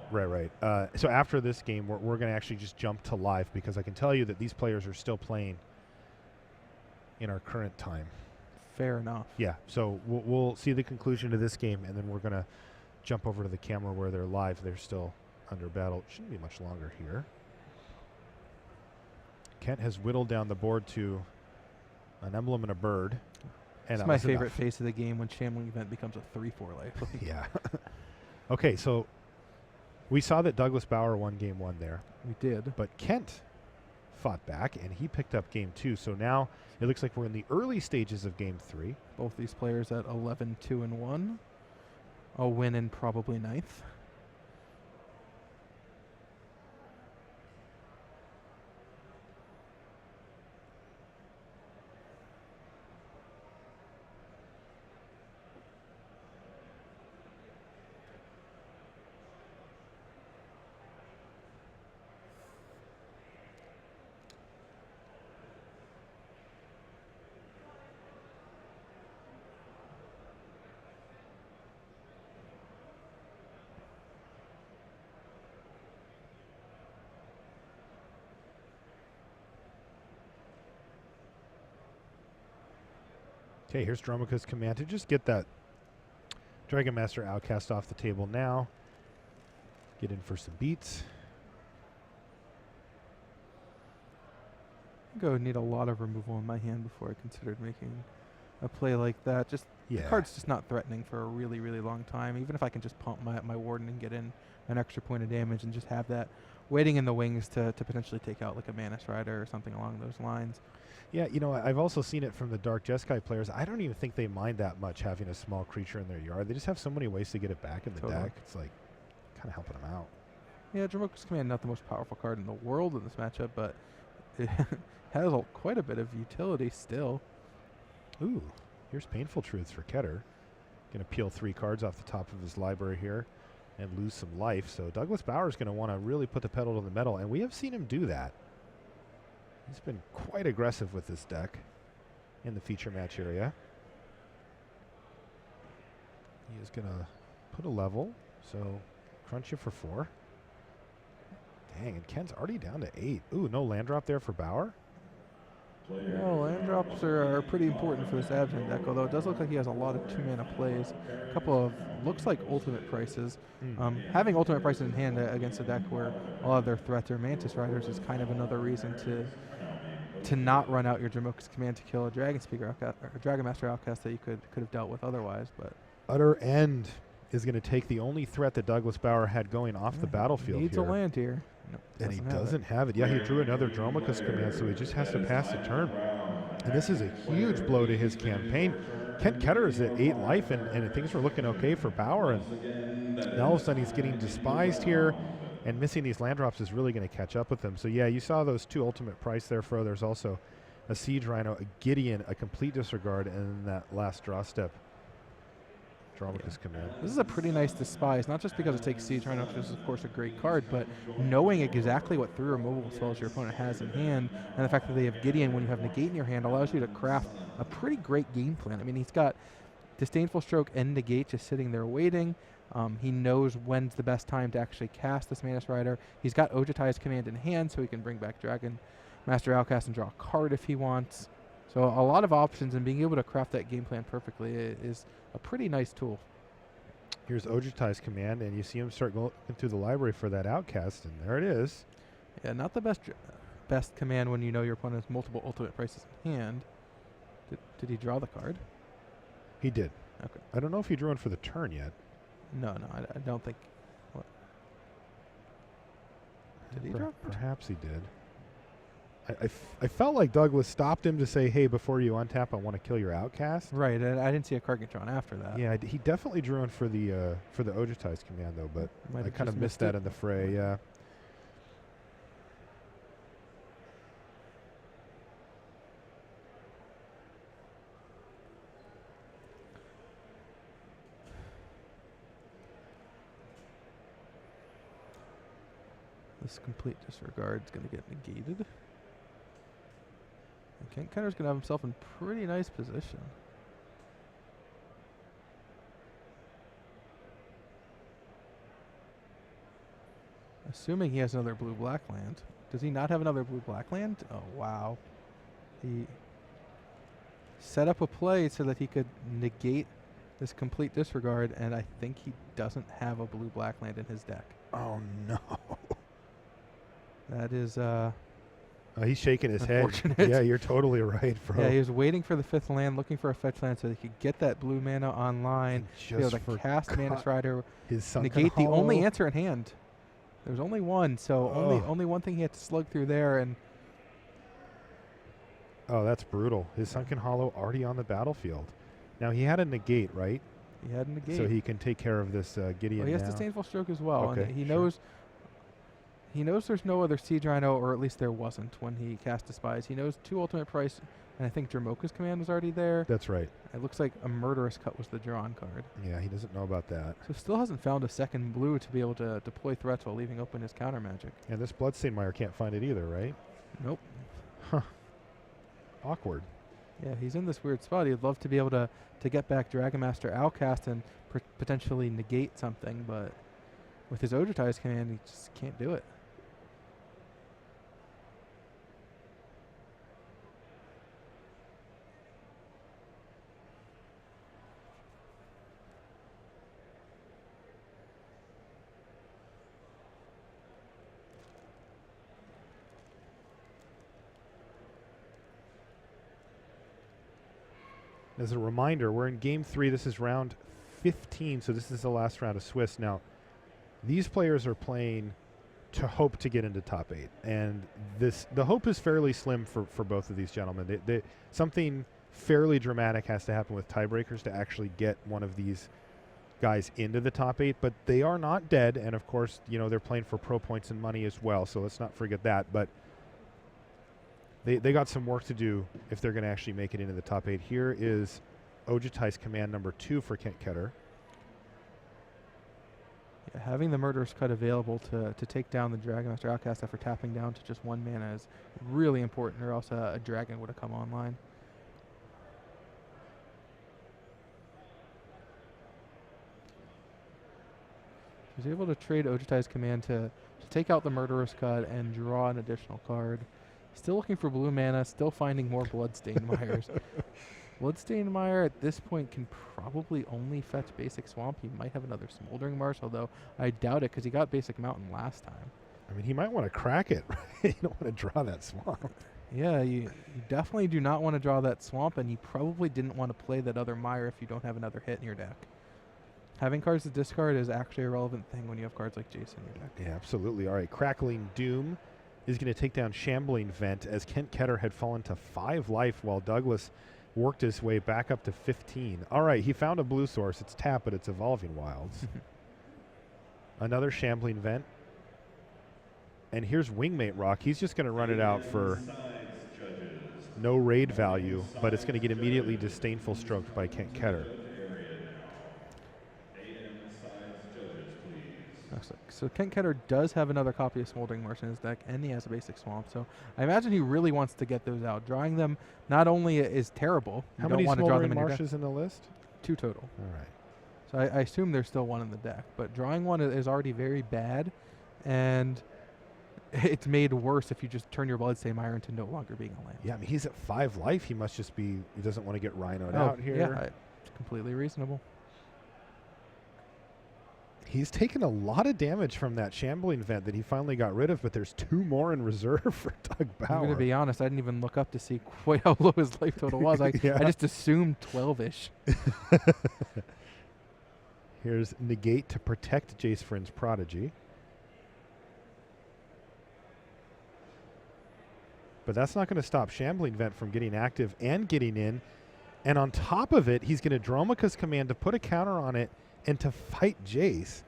Right. So after this game, we're going to actually just jump to live because I can tell you that these players are still playing in our current time. Fair enough. Yeah, so we'll see the conclusion to this game, and then we're going to jump over to the camera where they're live. They're still under battle. It shouldn't be much longer here. Kent has whittled down the board to an emblem and a bird. And It's my favorite phase of the game when Shambling Event becomes a 3/4 life. Yeah. Okay, so we saw that Douglas Bauer won game 1 there. We did. But Kent fought back, and he picked up game 2. So now it looks like we're in the early stages of game 3. Both these players at 11-2-1. A win in probably 9th. Okay, here's Dromica's command to just get that Dragon Master Outcast off the table now. Get in for some beats. I think I would need a lot of removal in my hand before I considered making a play like that. Just Yeah. the card's just not threatening for a really, really long time. Even if I can just pump my Warden and get in an extra point of damage and just have that waiting in the wings to potentially take out like a Mana Strider or something along those lines. Yeah, you know, I've also seen it from the Dark Jeskai players. I don't even think they mind that much having a small creature in their yard. They just have so many ways to get it back in the Totally. deck. It's like kind of helping them out. Yeah, Dromoka's Command, not the most powerful card in the world in this matchup, but it has quite a bit of utility still. Ooh, here's Painful Truths for Ketter. Going to peel 3 cards off the top of his library here and lose some life. So Douglas Bauer is going to want to really put the pedal to the metal, and we have seen him do that. He's been quite aggressive with this deck in the feature match area. He is going to put a level, so crunch you for 4. Dang, and Ken's already down to 8. Ooh, no land drop there for Bauer? Well, land drops are pretty important for this Abzan deck, although it does look like he has a lot of 2-mana plays. A couple of, looks like ultimate prices. Having ultimate prices in hand against a deck where a lot of their threats are Mantis Riders is kind of another reason to not run out your Dromoka's Command to kill a Dragon Speaker Outcast, or a Dragon Master Outcast that you could have dealt with otherwise. But Utter End is going to take the only threat that Douglas Bauer had going off the battlefield needs here. a land here. Nope, And he doesn't have it. Yeah, he drew another Dromoka's Command, so he just has to pass the turn. And this is a huge blow to his campaign. Kent Ketter is at 8 life, and things were looking okay for Bauer. And now all of a sudden he's getting despised here, and missing these land drops is really going to catch up with him. So yeah, you saw those 2 ultimate price there, Fro. There's also a Siege Rhino, a Gideon, a complete disregard, and then that last draw step Dramaticus command. This is a pretty nice despise, not just because it takes Siege Rhino, which is of course a great card, but knowing exactly what 3 removable spells your opponent has in hand, and the fact that they have Gideon when you have Negate in your hand allows you to craft a pretty great game plan. I mean, he's got Disdainful Stroke and Negate just sitting there waiting. He knows when's the best time to actually cast this Manus Rider. He's got Ojutai's command in hand, so he can bring back Dragon Master Outcast and draw a card if he wants. So a lot of options, and being able to craft that game plan perfectly is a pretty nice tool. Here's Ojutai's command, and you see him start going through the library for that Outcast, and there it is. Yeah, not the best command when you know your opponent has multiple ultimate prices in hand. Did he draw the card? He did. Okay. I don't know if he drew one for the turn yet. No, I don't think. What? Did he draw? Perhaps he did. I felt like Douglas stopped him to say, hey, before you untap, I want to kill your Outcast. Right, and I didn't see a card get drawn after that. Yeah, he definitely drew one for the Ojutai's command, though, but I kind of missed that in the fray, yeah. This complete disregard is going to get negated. And Ketter's going to have himself in pretty nice position. Assuming he has another blue-black land. Does he not have another blue-black land? Oh, wow. He set up a play so that he could negate this complete disregard, and I think he doesn't have a blue-black land in his deck. Oh, no. That is he's shaking his head. unfortunate. Yeah, you're totally right, bro. Yeah, he was waiting for the 5th land, looking for a fetch land so that he could get that blue mana online, be able to cast Manus Rider, his Sunken negate the Hollow. only answer in hand. There's only one, so only one thing he had to slug through there, and oh, that's brutal. His Sunken Hollow already on the battlefield. Now, he had a negate, right? he had a negate. So he can take care of this Gideon Well, he has now. Disdainful Stroke as well, Okay, and he sure. knows there's no other Siege Rhino, or at least there wasn't when he cast Despise. He knows 2 ultimate price, and I think Dramoka's command was already there. That's right. It looks like a Murderous Cut was the drawn card. Yeah, he doesn't know about that. So still hasn't found a second blue to be able to deploy threats while leaving open his counter magic. And this Bloodstained Mire can't find it either, right? Nope. Awkward. Yeah, he's in this weird spot. He'd love to be able to get back Dragon Master Outcast and potentially negate something, but with his Ojutai's command, he just can't do it. As a reminder, we're in Game 3. This is round 15, so this is the last round of Swiss. Now, these players are playing to hope to get into top 8, and the hope is fairly slim for both of these gentlemen. Something fairly dramatic has to happen with tiebreakers to actually get one of these guys into the top 8, but they are not dead, and of course, you know, they're playing for pro points and money as well, so let's not forget that, but they got some work to do if they're going to actually make it into the top 8. Here is Ojutai's command number 2 for Ketter. Yeah, having the Murderous Cut available to take down the Dragon Master Outcast after tapping down to just 1 mana is really important, or else a dragon would have come online. He's able to trade Ojutai's command to take out the Murderous Cut and draw an additional card. Still looking for blue mana, still finding more Bloodstained Mires. Bloodstained Mire at this point can probably only fetch basic Swamp. He might have another Smoldering Marsh, although I doubt it because he got basic Mountain last time. I mean, he might want to crack it, right? You don't want to draw that swamp. Yeah, you definitely do not want to draw that Swamp, and you probably didn't want to play that other Mire if you don't have another hit in your deck. Having cards to discard is actually a relevant thing when you have cards like Jason in your deck. Yeah, absolutely. All right, Crackling Doom is going to take down Shambling Vent as Ketter had fallen to 5 life while Douglas worked his way back up to 15. All right, he found a blue source. It's tap, but it's Evolving Wilds. Another Shambling Vent. And here's Wingmate Rock. He's just going to run it out for no raid value, but it's going to get immediately Disdainful Stroked by Ketter. So Ketter does have another copy of Smoldering Marsh in his deck, and he has a basic Swamp. So I imagine he really wants to get those out. Drawing them not only is terrible. How you don't many want to draw them Smoldering in your deck. Marshes in the list? 2 total. All right. So I assume there's still 1 in the deck, but drawing 1 is already very bad, and it's made worse if you just turn your Bloodstain Iron to no longer being a land. Yeah, I mean, he's at 5 life. He must just be, he doesn't want to get rhinoed out here. Yeah, it's completely reasonable. He's taken a lot of damage from that Shambling Vent that he finally got rid of, but there's 2 more in reserve for Doug Bauer. I'm going to be honest, I didn't even look up to see quite how low his life total was. I just assumed 12-ish. Here's Negate to protect Jace Vryn's Prodigy. But that's not going to stop Shambling Vent from getting active and getting in. And on top of it, he's going to Dromoka's Command to put a counter on it and to fight Jace.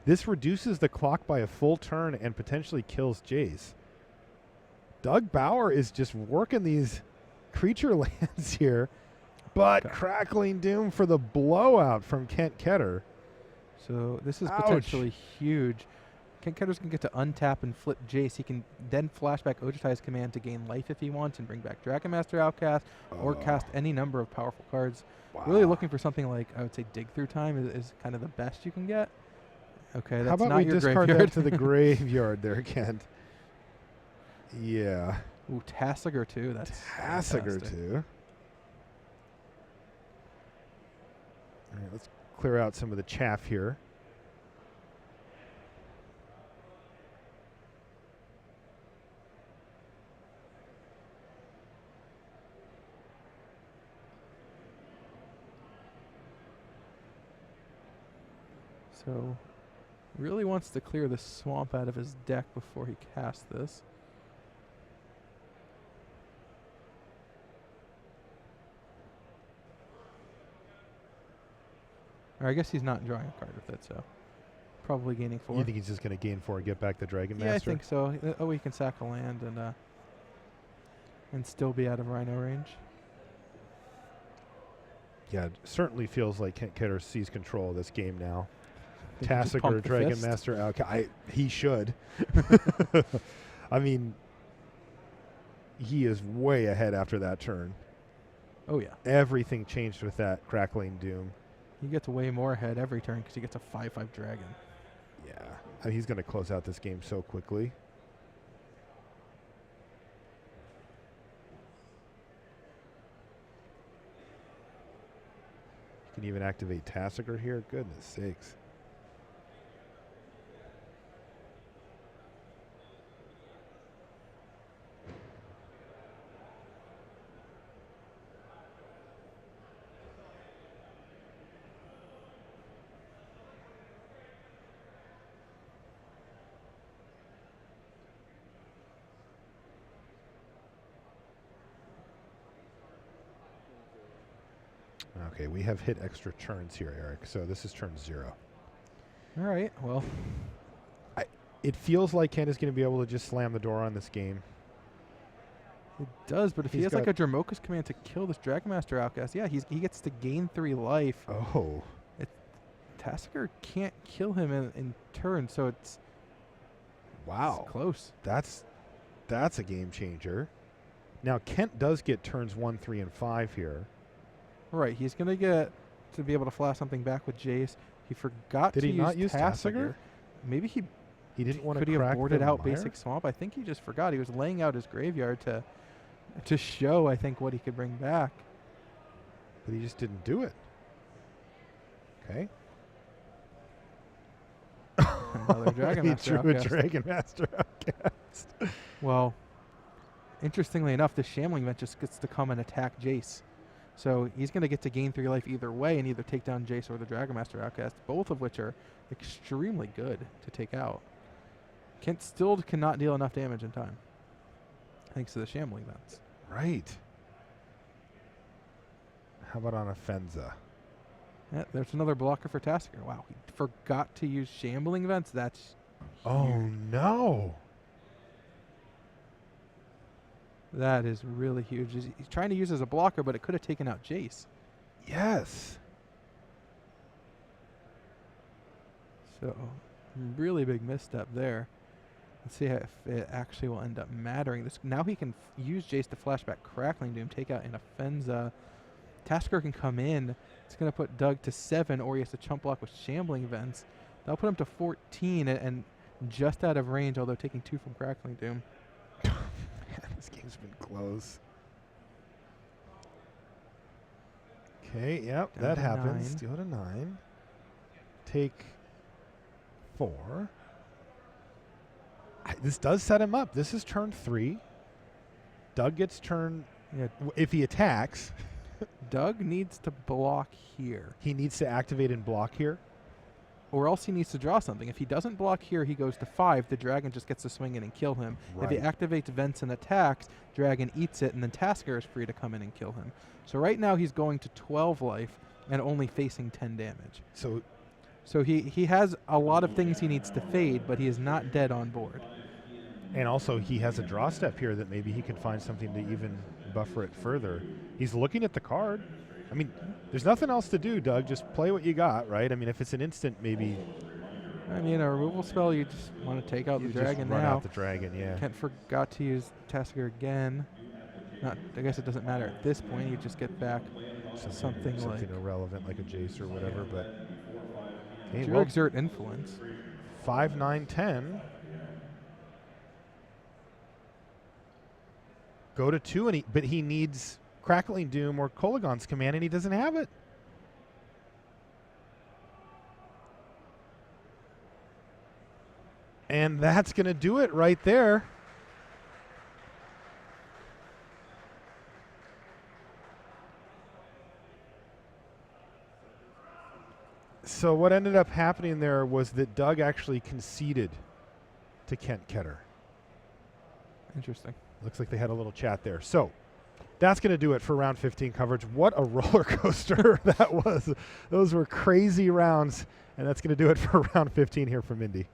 This reduces the clock by a full turn and potentially kills Jace. Doug Bauer is just working these creature lands here, but Crackling Doom for the blowout from Ketter. So this is Ouch. potentially huge. Ketter's going to get to untap and flip Jace. He can then flashback Ojutai's Command to gain life if he wants and bring back Dragon Master Outcast or cast any number of powerful cards. Wow. Really looking for something like, I would say, Dig Through Time is kind of the best you can get. Okay, that's How about not we your discard graveyard. that to the graveyard there, Kent? Yeah. Ooh, Tasigur too. That's Tasigur fantastic. too. All right, let's clear out some of the chaff here. So, really wants to clear the swamp out of his deck before he casts this. Or I guess he's not drawing a card with it, so probably gaining 4. You think he's just going to gain 4 and get back the Dragon Yeah, I Master? think so. Oh, he can sack a land and still be out of Rhino range. Yeah, it certainly feels like Ketter sees control of this game now. Did you just Tasigur, pump the Dragon fist? Master Outcast. He should. I mean, he is way ahead after that turn. Oh, yeah. Everything changed with that Crackling Doom. He gets way more ahead every turn because he gets a 5/5 dragon. Yeah. I mean, he's going to close out this game so quickly. You can even activate Tasigur here. Goodness sakes. Okay, we have hit extra turns here, Eric. So this is turn 0. All right, well. It feels like Ken is going to be able to just slam the door on this game. It does, but if he He's has like a got- Dromoka's Command to kill this Dragon Master Outcast, yeah, he gets to gain 3 life. Oh. Tasigur can't kill him in turn, so it's Wow. close. That's a game changer. Now, Kent does get turns 1, 3, and 5 here. Right, he's going to get to be able to flash something back with Jace. He forgot Did to he use not use Tasigur. Tasigur? Maybe he He didn't want to could he have crack boarded the out mire? basic swamp. I think he just forgot. He was laying out his graveyard to show, I think, what he could bring back. But he just didn't do it. Okay. Another Dragon He Master drew a Outcast. Dragon Master Outcast. Well, interestingly enough, this Shambling Vent just gets to come and attack Jace. So he's going to get to gain 3 life either way and either take down Jace or the Dragon Master Outcast, both of which are extremely good to take out. Kent still cannot deal enough damage in time, thanks to the Shambling Vents. Right. How about on a Fenza? Yeah, there's another blocker for Tasigur. Wow, he forgot to use Shambling Vents. That's Oh, huge. no. That is really huge. He's trying to use it as a blocker, but it could have taken out Jace. Yes. So Really big misstep there. Let's see if it actually will end up mattering. This now he can use Jace to flashback Crackling Doom, take out an Offenza. Tasker can come in. It's going to put Doug to 7, or he has to chump block with Shambling Vents. That'll put him to 14 and just out of range, although taking 2 from Crackling Doom. This game's been close. Okay, yep, Down that to happens. 9. Go to 9. Take 4. This does set him up. This is turn 3. Doug gets turn... Yeah, If he attacks, Doug needs to block here, he needs to activate and block here. or else he needs to draw something. If he doesn't block here, he goes to 5. The dragon just gets to swing in and kill him. If he activates Vents and attacks, dragon eats it, and then Tasker is free to come in and kill him. So right now he's going to 12 life and only facing 10 damage. So he has a lot of things he needs to fade, but he is not dead on board. And also he has a draw step here that maybe he can find something to even buffer it further. He's looking at the card. I mean, there's nothing else to do, Doug. Just play what you got, right? I mean, if it's an instant, maybe... I mean, a removal spell, you just want to take out the dragon run now. out the dragon, yeah. Kent forgot to use Tasker again. I guess it doesn't matter at this point. You just get back something like... irrelevant like a Jace or whatever, but... Okay, Do you well, exert influence? 5, 9, 10. Go to 2, but he needs Crackling Doom or Kolagon's command, and he doesn't have it. And that's going to do it right there. So what ended up happening there was that Doug actually conceded to Kent Ketter. Interesting. Looks like they had a little chat there. So that's going to do it for round 15 coverage. What a roller coaster that was. Those were crazy rounds, and that's going to do it for round 15 here from Indy.